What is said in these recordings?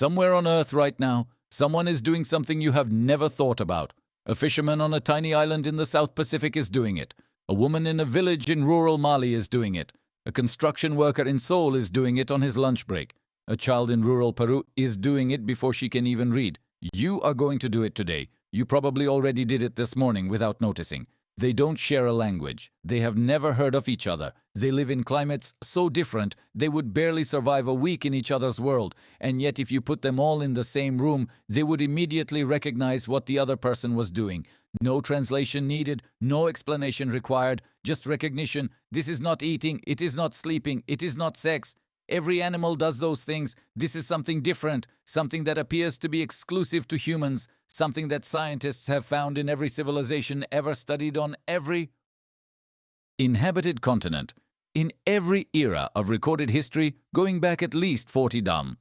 Somewhere on Earth right now, someone is doing something you have never thought about. A fisherman on a tiny island in the South Pacific is doing it. A woman in a village in rural Mali is doing it. A construction worker in Seoul is doing it on his lunch break. A child in rural Peru is doing it before she can even read. You are going to do it today. You probably already did it this morning without noticing. They don't share a language. They have never heard of each other. They live in climates so different, they would barely survive a week in each other's world. And yet if you put them all in the same room, they would immediately recognize what the other person was doing. No translation needed, no explanation required, just recognition. This is not eating, it is not sleeping, it is not sex. Every animal does those things. This is something different, something that appears to be exclusive to humans, something that scientists have found in every civilization ever studied on every inhabited continent, in every era of recorded history going back at least 40,000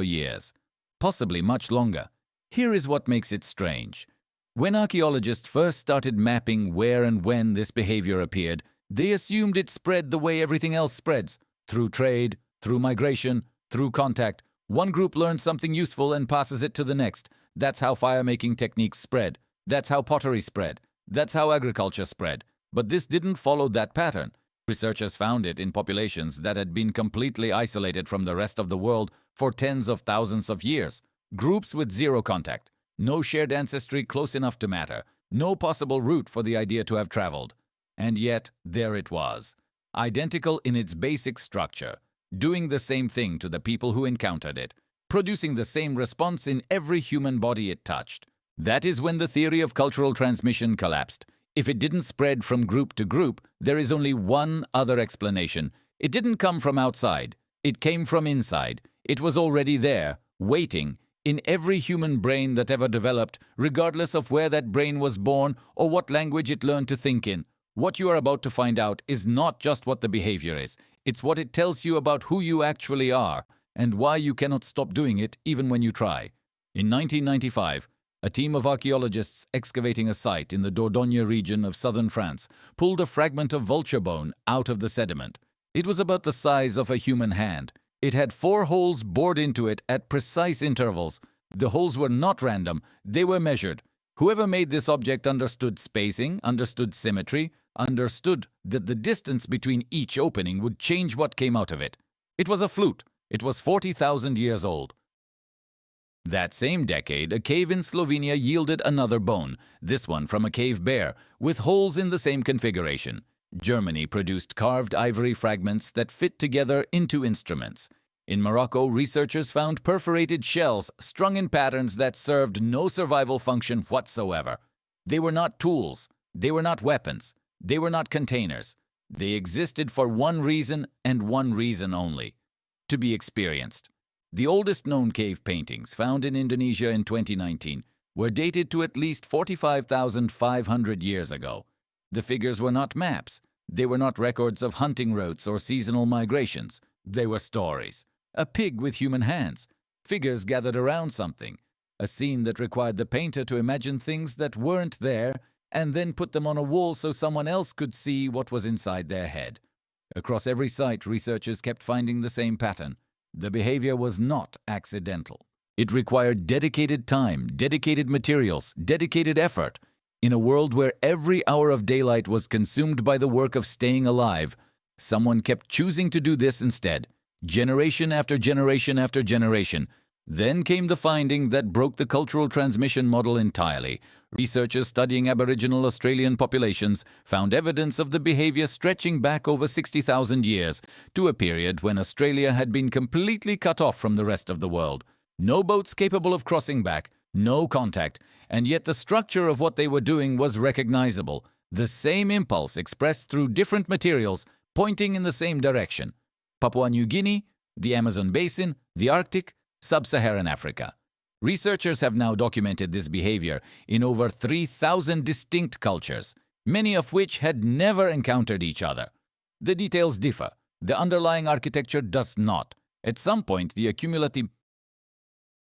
years, possibly much longer. Here is what makes it strange. When archaeologists first started mapping where and when this behavior appeared, they assumed it spread the way everything else spreads. Through trade, through migration, through contact. One group learns something useful and passes it to the next. That's how fire-making techniques spread. That's how pottery spread. That's how agriculture spread. But this didn't follow that pattern. Researchers found it in populations that had been completely isolated from the rest of the world for tens of thousands of years. Groups with zero contact. No shared ancestry close enough to matter. No possible route for the idea to have traveled. And yet, there it was. Identical in its basic structure, doing the same thing to the people who encountered it, producing the same response in every human body it touched. That is when the theory of cultural transmission collapsed. If it didn't spread from group to group, there is only one other explanation. It didn't come from outside. It came from inside. It was already there, waiting, in every human brain that ever developed, regardless of where that brain was born or what language it learned to think in. What you are about to find out is not just what the behavior is, it's what it tells you about who you actually are and why you cannot stop doing it even when you try. In 1995, a team of archaeologists excavating a site in the Dordogne region of southern France pulled a fragment of vulture bone out of the sediment. It was about the size of a human hand. It had 4 holes bored into it at precise intervals. The holes were not random, they were measured. Whoever made this object understood spacing, understood symmetry, understood that the distance between each opening would change what came out of it. It was a flute. It was 40,000 years old. That same decade, a cave in Slovenia yielded another bone, this one from a cave bear, with holes in the same configuration. Germany produced carved ivory fragments that fit together into instruments. In Morocco, researchers found perforated shells strung in patterns that served no survival function whatsoever. They were not tools. They were not weapons. They were not containers. They existed for one reason and one reason only: to be experienced. The oldest known cave paintings found in Indonesia in 2019 were dated to at least 45,500 years ago. The figures were not maps. They were not records of hunting routes or seasonal migrations. They were stories. A pig with human hands. Figures gathered around something. A scene that required the painter to imagine things that weren't there and then put them on a wall so someone else could see what was inside their head. Across every site, researchers kept finding the same pattern. The behavior was not accidental. It required dedicated time, dedicated materials, dedicated effort. In a world where every hour of daylight was consumed by the work of staying alive, someone kept choosing to do this instead. Generation after generation after generation. Then came the finding that broke the cultural transmission model entirely. Researchers studying Aboriginal Australian populations found evidence of the behavior stretching back over 60,000 years to a period when Australia had been completely cut off from the rest of the world. No boats capable of crossing back, no contact, and yet the structure of what they were doing was recognizable. The same impulse expressed through different materials, pointing in the same direction. Papua New Guinea, the Amazon Basin, the Arctic, Sub-Saharan Africa. Researchers have now documented this behavior in over 3,000 distinct cultures, many of which had never encountered each other. The details differ. The underlying architecture does not. At some point, the accumulative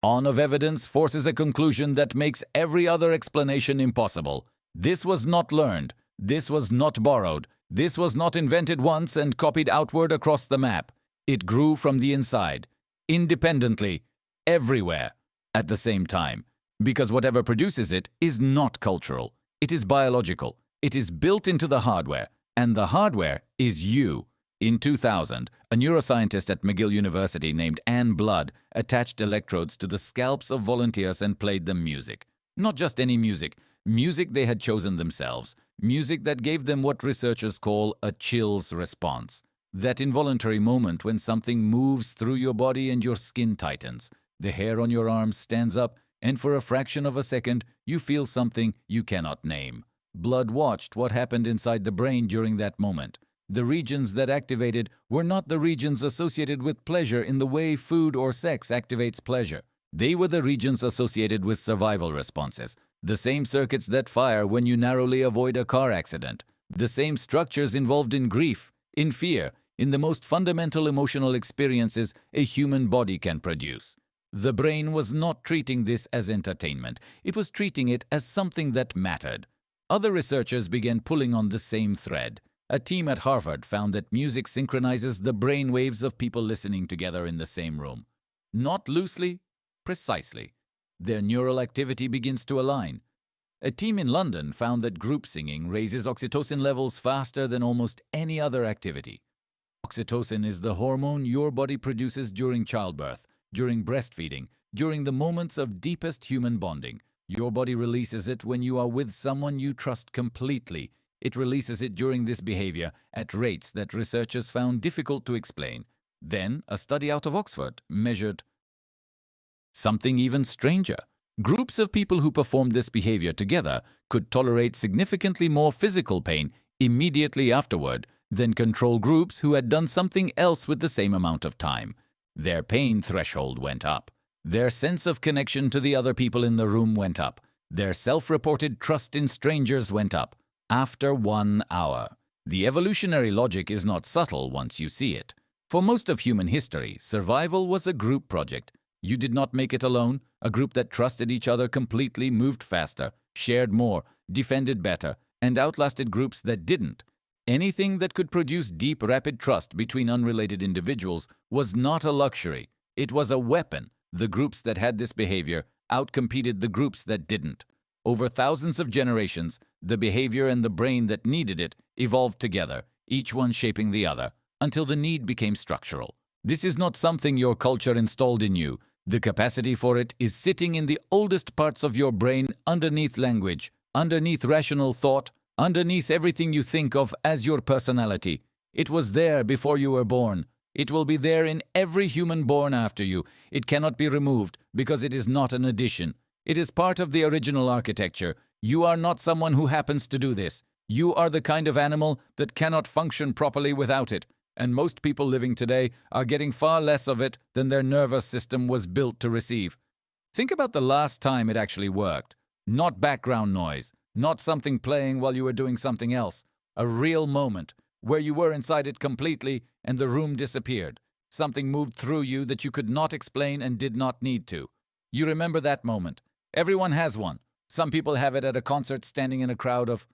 on of evidence forces a conclusion that makes every other explanation impossible. This was not learned. This was not borrowed. This was not invented once and copied outward across the map. It grew from the inside, independently, everywhere at the same time. Because whatever produces it is not cultural. It is biological. It is built into the hardware. And the hardware is you. In 2000, a neuroscientist at McGill University named Anne Blood attached electrodes to the scalps of volunteers and played them music. Not just any music. Music they had chosen themselves. Music that gave them what researchers call a chills response. That involuntary moment when something moves through your body and your skin tightens. The hair on your arms stands up, and for a fraction of a second, you feel something you cannot name. Blood watched what happened inside the brain during that moment. The regions that activated were not the regions associated with pleasure in the way food or sex activates pleasure. They were the regions associated with survival responses. The same circuits that fire when you narrowly avoid a car accident. The same structures involved in grief, in fear, in the most fundamental emotional experiences a human body can produce. The brain was not treating this as entertainment. It was treating it as something that mattered. Other researchers began pulling on the same thread. A team at Harvard found that music synchronizes the brain waves of people listening together in the same room. Not loosely, precisely. Their neural activity begins to align. A team in London found that group singing raises oxytocin levels faster than almost any other activity. Oxytocin is the hormone your body produces during childbirth, during breastfeeding, during the moments of deepest human bonding. Your body releases it when you are with someone you trust completely. It releases it during this behavior at rates that researchers found difficult to explain. Then, a study out of Oxford measured something even stranger. Groups of people who performed this behavior together could tolerate significantly more physical pain immediately afterward than control groups who had done something else with the same amount of time. Their pain threshold went up. Their sense of connection to the other people in the room went up. Their self-reported trust in strangers went up. After 1 hour. The evolutionary logic is not subtle once you see it. For most of human history, survival was a group project. You did not make it alone. A group that trusted each other completely moved faster, shared more, defended better, and outlasted groups that didn't. Anything that could produce deep, rapid trust between unrelated individuals was not a luxury. It was a weapon. The groups that had this behavior outcompeted the groups that didn't. Over thousands of generations, the behavior and the brain that needed it evolved together, each one shaping the other, until the need became structural. This is not something your culture installed in you. The capacity for it is sitting in the oldest parts of your brain, underneath language, underneath rational thought, underneath everything you think of as your personality. It was there before you were born. It will be there in every human born after you. It cannot be removed because it is not an addition. It is part of the original architecture. You are not someone who happens to do this. You are the kind of animal that cannot function properly without it. And most people living today are getting far less of it than their nervous system was built to receive. Think about the last time it actually worked. Not background noise, not something playing while you were doing something else. A real moment where you were inside it completely and the room disappeared. Something moved through you that you could not explain and did not need to. You remember that moment. Everyone has one. Some people have it at a concert standing in a crowd of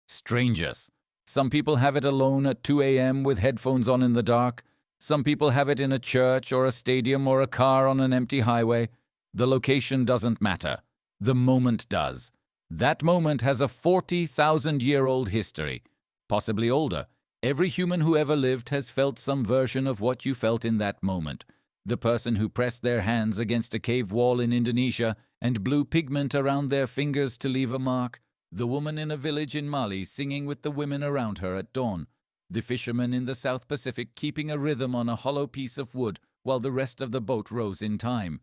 strangers. Some people have it alone at 2 a.m. with headphones on in the dark. Some people have it in a church or a stadium or a car on an empty highway. The location doesn't matter. The moment does. That moment has a 40,000-year-old history, possibly older. Every human who ever lived has felt some version of what you felt in that moment. The person who pressed their hands against a cave wall in Indonesia and blew pigment around their fingers to leave a mark. The woman in a village in Mali singing with the women around her at dawn. The fisherman in the South Pacific keeping a rhythm on a hollow piece of wood while the rest of the boat rose in time.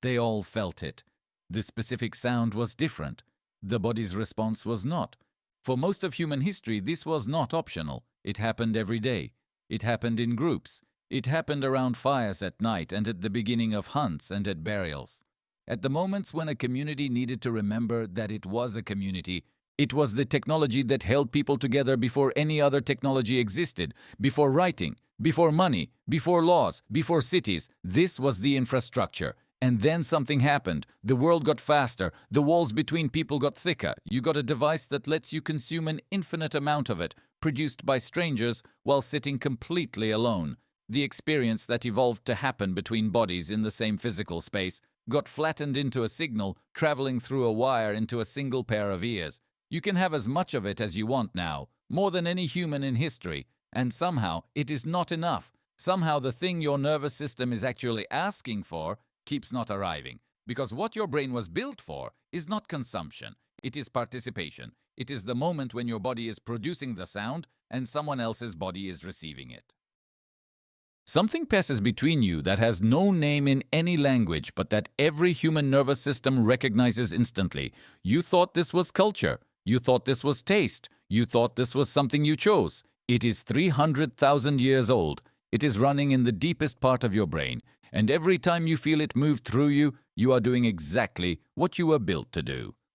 They all felt it. The specific sound was different. The body's response was not. For most of human history, this was not optional. It happened every day. It happened in groups. It happened around fires at night and at the beginning of hunts and at burials. At the moments when a community needed to remember that it was a community, it was the technology that held people together before any other technology existed, before writing, before money, before laws, before cities. This was the infrastructure. And then something happened. The world got faster. The walls between people got thicker. You got a device that lets you consume an infinite amount of it, produced by strangers while sitting completely alone. The experience that evolved to happen between bodies in the same physical space got flattened into a signal traveling through a wire into a single pair of ears. You can have as much of it as you want now, more than any human in history, and somehow it is not enough. Somehow the thing your nervous system is actually asking for keeps not arriving, because what your brain was built for is not consumption, it is participation. It is the moment when your body is producing the sound and someone else's body is receiving it. Something passes between you that has no name in any language, but that every human nervous system recognizes instantly. You thought this was culture. You thought this was taste. You thought this was something you chose. It is 300,000 years old. It is running in the deepest part of your brain, and every time you feel it move through you, you are doing exactly what you were built to do.